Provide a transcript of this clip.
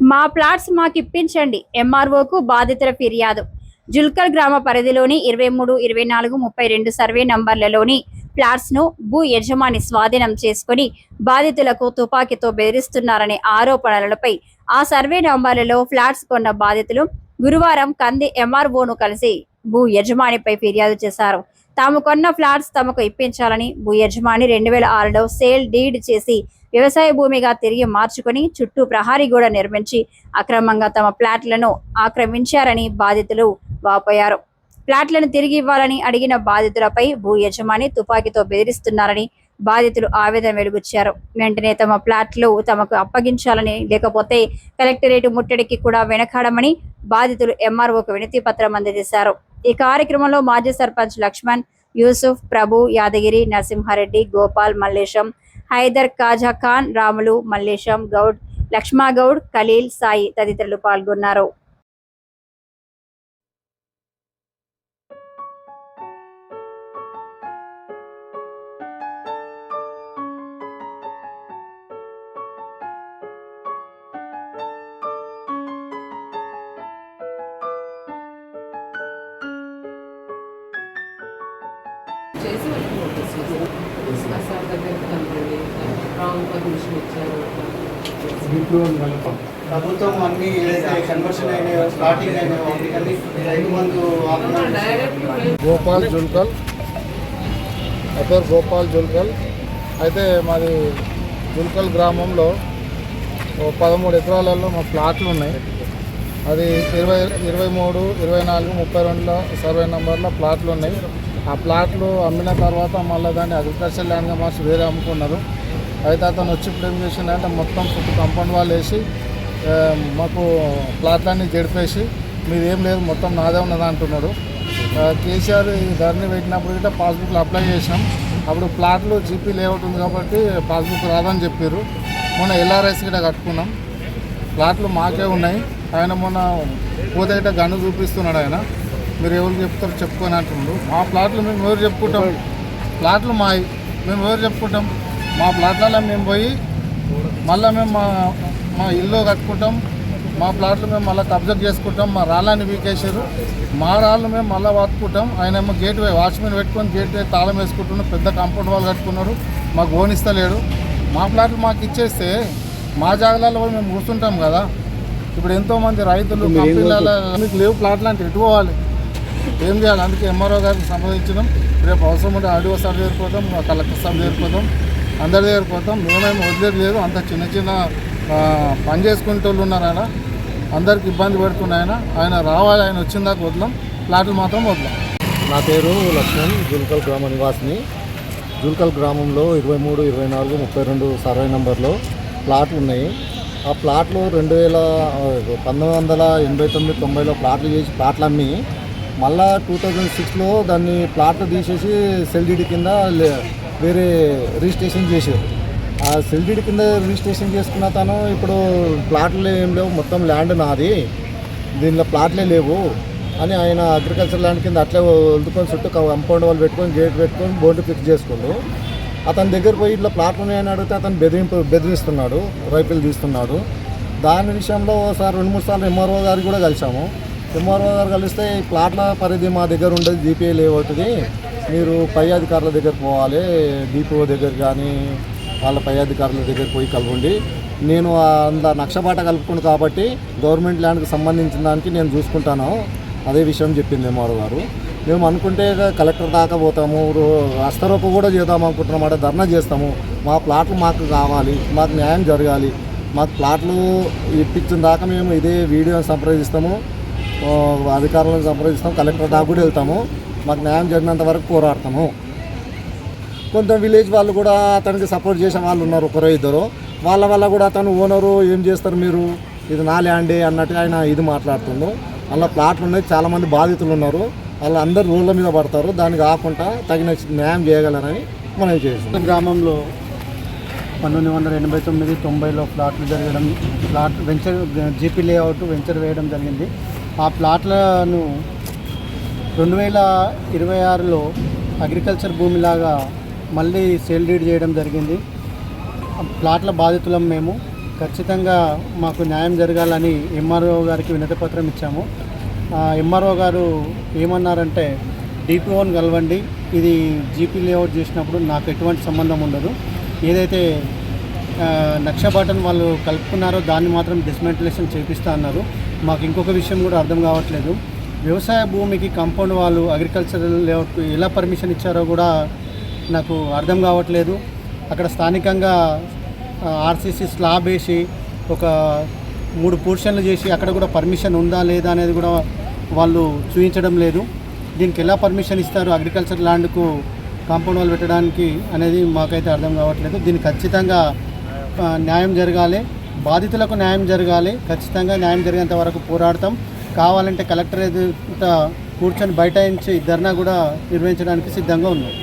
మా ప్లాట్స్ మాకిప్పించండి. ఎంఆర్ఓకు బాధితుల ఫిర్యాదు. జుల్కల్ గ్రామ పరిధిలోని 23, 24, 32 సర్వే నంబర్లలోని ప్లాట్స్ ను భూ యజమాని స్వాధీనం చేసుకుని బాధితులకు తుపాకీతో బెదిరిస్తున్నారనే ఆరోపణలపై ఆ సర్వే నంబర్లలో ఫ్లాట్స్ కొన్న బాధితులు గురువారం కంది ఎంఆర్ఓను కలిసి భూ యజమానిపై ఫిర్యాదు చేశారు. తాము కొన్న ఫ్లాట్స్ తమకు ఇప్పించాలని భూ యజమాని 2006లో సేల్ డీడ్ చేసి వ్యవసాయ భూమిగా తిరిగి మార్చుకుని చుట్టూ ప్రహారీ గోడ నిర్మించి అక్రమంగా తమ ప్లాట్లను ఆక్రమించారని బాధితులు వాపోయారు. ప్లాట్లను తిరిగి ఇవ్వాలని అడిగిన బాధితులపై భూ యజమాని తుపాకీతో బెదిరిస్తున్నారని బాధితులు ఆవేదన వెలుగుచ్చారు. వెంటనే తమ ప్లాట్లు తమకు అప్పగించాలని, లేకపోతే కలెక్టరేట్ ముట్టడికి కూడా వెనకాడమని బాధితులు ఎంఆర్ఓకు వినతి పత్రం అందజేశారు. ఈ కార్యక్రమంలో మాజీ సర్పంచ్ లక్ష్మణ్, యూసుఫ్, ప్రభు, యాదగిరి, నరసింహారెడ్డి, గోపాల్, మల్లేశం, హైదర్, కాజా ఖాన్, రాములు, మల్లేశం గౌడ్, లక్ష్మాగౌడ్, ఖలీల్, సాయి తదితరులు పాల్గొన్నారు. చేసి వాళ్ళకి నోటీస్ చేశారు. ఆ సార్ దగ్గరికి కనుగొని రాంగ్ పర్మిషన్ ఇచ్చారు. ప్రభుత్వం అన్ని కన్వర్షన్ అయిన స్టార్టింగ్ అయిన వాటికన్నీ రైతు బంధు గోపాల్ జుల్కల్, నా పేరు గోపాల్ జుల్కల్. అయితే మాది జుల్కల్ గ్రామంలో 13 ఎకరాలలో మా ప్లాట్లు ఉన్నాయి. అది 23, 24, 32 సర్వే నెంబర్లో ప్లాట్లు ఉన్నాయి. ఆ ప్లాట్లు అమ్మిన తర్వాత మళ్ళీ దాన్ని అగ్రికల్చర్ ల్యాండ్గా మార్చి వేరే అమ్ముకున్నారు. అయితే అతను వచ్చి ఇప్పుడు ఏం చేసిందంటే మొత్తం చుట్టూ కాంపౌండ్ వాళ్ళు వేసి మాకు ప్లాట్లన్నీ జడిపేసి మీరు ఏం లేదు మొత్తం నాదే ఉన్నది అంటున్నాడు. కేసీఆర్ ఈ ధరని పెట్టినప్పుడు గిట్ట పాస్బుక్లు అప్లై చేసినాం. అప్పుడు ప్లాట్లు జీపీ లేఅవుట్ ఉంది కాబట్టి పాస్బుక్ రాదని చెప్పారు. మొన్న ఎల్ఆర్ఎస్ గిట్ట కట్టుకున్నాం. ప్లాట్లు మాకే ఉన్నాయి. ఆయన మొన్న పోతే గిట్ట గన్ను చూపిస్తున్నాడు. ఆయన మీరు ఎవరు చెప్తారు చెప్పుకొని అంటున్నాడు. మా ప్లాట్లు మేము ఎవరు చెప్పుకుంటాం? ప్లాట్లు మావి, మేము ఎవరు చెప్పుకుంటాం? మా ప్లాట్లలో మేము పోయి మళ్ళీ మేము మా ఇల్లు కట్టుకుంటాం. మా ప్లాట్లు మేము మళ్ళీ కబ్జా చేసుకుంటాం. మా రాళ్ళని వీకేసారు. మా రాళ్ళు మేము మళ్ళీ వాతుకుంటాం. ఆయన ఏమో గేట్ వే వాచ్మెన్ పెట్టుకొని గేట్ వే తాళం వేసుకుంటున్నాడు. పెద్ద కాంపౌండ్ వాళ్ళు కట్టుకున్నాడు. మాకు ఓనిస్తలేడు. మా ప్లాట్లు మాకు ఇచ్చేస్తే మా జాగాలలో మేము కూర్చుంటాం కదా. ఇప్పుడు ఎంతోమంది రైతులు కంపెనీలలో మీకు లేవు ప్లాట్లు అంటే ఎటు పోవాలి, ఏం చేయాలి? అందుకే ఎంఆర్ఓ గారికి సంబంధించడం. రేపు అవసరం ఉంటే ఆర్డీఓ సార్ దగ్గరికి పోతాం, కలెక్టర్ సార్ దగ్గరికి పోతాం, అందరి దగ్గరికి పోతాం. మేమేమి వదిలేదు లేదు. అంత చిన్న చిన్న పని చేసుకునే వాళ్ళు ఉన్నారు. ఆయన అందరికి ఇబ్బంది పెడుతున్నాయన. ఆయన రావాలి, ఆయన వచ్చిన దాకా వదలం, ప్లాట్లు మాత్రం వదలం. నా పేరు లక్ష్మణ్, జుల్కల్ గ్రామ నివాసిని. జుల్కల్ గ్రామంలో 23, 24, 32 సర్వే నెంబర్లో ప్లాట్లు ఉన్నాయి. ఆ ప్లాట్లు 1989, 90లో ప్లాట్లు చేసి ప్లాట్లు అమ్మి మళ్ళా 2006లో దాన్ని ప్లాట్లు తీసేసి సెల్డీడీ కింద వేరే రిజిస్ట్రేషన్ చేశారు. ఆ సెల్డీడీ కింద రిజిస్ట్రేషన్ చేసుకున్న తను ఇప్పుడు ప్లాట్లు ఏం లేవు, మొత్తం ల్యాండ్ నాది, దీనిలో ప్లాట్లే లేవు అని ఆయన అగ్రికల్చర్ ల్యాండ్ కింద అట్లే వదులుకొని చుట్టూ కాంపౌండ్ వాళ్ళు పెట్టుకొని గేట్ పెట్టుకొని బోర్డు ఫిక్స్ చేసుకుంటూ అతని దగ్గర పోయి ఇట్లా ప్లాట్లు ఉన్నాయని అడిగితే అతను బెదిరిస్తున్నాడు, రైతులు తీస్తున్నాడు. దాని విషయంలో ఒకసారి 2-3 సార్లు ఎంఆర్ఓ గారికి కూడా కలిసాము. ఎంఆర్ఓ గారు కలిస్తే ఈ ప్లాట్ల పరిధి మా దగ్గర ఉండదు, జీపీఏ లేఅవుట్ది, మీరు పై అధికారుల దగ్గర పోవాలి, డిపిఓ దగ్గర కానీ వాళ్ళ పై అధికారుల దగ్గర పోయి కలవండి, నేను అందులో నక్షబాట కలుపుకున్నాను కాబట్టి గవర్నమెంట్ ల్యాండ్కి సంబంధించిన దానికి నేను చూసుకుంటాను, అదే విషయం చెప్పింది ఎంఆర్ఓ గారు. మేము అనుకుంటే కలెక్టర్ దాకా పోతాము, హస్తరోప కూడా చేద్దాం అనుకుంటున్నాం, అంటే ధర్నా చేస్తాము. మా ప్లాట్లు మాకు కావాలి, మాకు న్యాయం జరగాలి, మాకు ప్లాట్లు ఇప్పించిన దాకా మేము ఇదే వీడియోని సంప్రదిస్తాము, అధికారులను సంప్రదిస్తాం, కలెక్టర్ దాకా కూడా వెళ్తాము, మాకు న్యాయం జరిగినంత వరకు పోరాడతాము. కొంత విలేజ్ వాళ్ళు కూడా అతనికి సపోర్ట్ చేసే వాళ్ళు ఉన్నారు, 1-2. వాళ్ళ వల్ల కూడా అతను ఓనరు ఏం చేస్తారు మీరు, ఇది నా ల్యాండే అన్నట్టుగా ఆయన ఇది మాట్లాడుతుండు. అలా ప్లాట్లు ఉన్నాయి, చాలామంది బాధితులు ఉన్నారు, వాళ్ళు అందరు రోడ్ల మీద పడతారు. దానికి కాకుండా తగిన న్యాయం చేయగలరని మనం చేస్తాం. గ్రామంలో 1989, 90లో ప్లాట్లు జరగడం, వెంచర్ జీపీ లేఅవుట్ వెంచర్ వేయడం జరిగింది. ఆ ప్లాట్లను 2026లో అగ్రికల్చర్ భూమిలాగా మళ్ళీ సేల్ డీడ్ చేయడం జరిగింది. ప్లాట్ల బాధితులం మేము. ఖచ్చితంగా మాకు న్యాయం జరగాలని ఎంఆర్ఓ గారికి వినతిపత్రం ఇచ్చాము. ఎంఆర్ఓ గారు ఏమన్నారంటే డిపిఓని కలవండి, ఇది జీపీ లేఅవుట్ చేసినప్పుడు నాకు ఎటువంటి సంబంధం ఉండదు, ఏదైతే నక్షబాటను వాళ్ళు కలుపుకున్నారో దాన్ని మాత్రం డిస్మెంటలేషన్ చేపిస్తా అన్నారు. మాకు ఇంకొక విషయం కూడా అర్థం కావట్లేదు, వ్యవసాయ భూమికి కాంపౌండ్ వాళ్ళు అగ్రికల్చరల్ లేఅవుట్ ఎలా పర్మిషన్ ఇచ్చారో కూడా నాకు అర్థం కావట్లేదు. అక్కడ స్థానికంగా ఆర్సీసీ స్లాబ్ వేసి ఒక 3 పోర్షన్లు చేసి అక్కడ కూడా పర్మిషన్ ఉందా లేదా అనేది కూడా వాళ్ళు చూపించడం లేదు. దీనికి ఎలా పర్మిషన్ ఇస్తారు అగ్రికల్చర్ ల్యాండ్కు కాంపౌండ్ వాళ్ళు పెట్టడానికి అనేది మాకైతే అర్థం కావట్లేదు. దీనికి ఖచ్చితంగా న్యాయం జరగాలి, బాధితులకు న్యాయం జరగాలి. ఖచ్చితంగా న్యాయం జరిగేంత వరకు పోరాడతాం. కావాలంటే కలెక్టర్ ఎదుట కూర్చొని బైఠాయించి ధర్నా కూడా నిర్వహించడానికి సిద్ధంగా ఉన్నాం.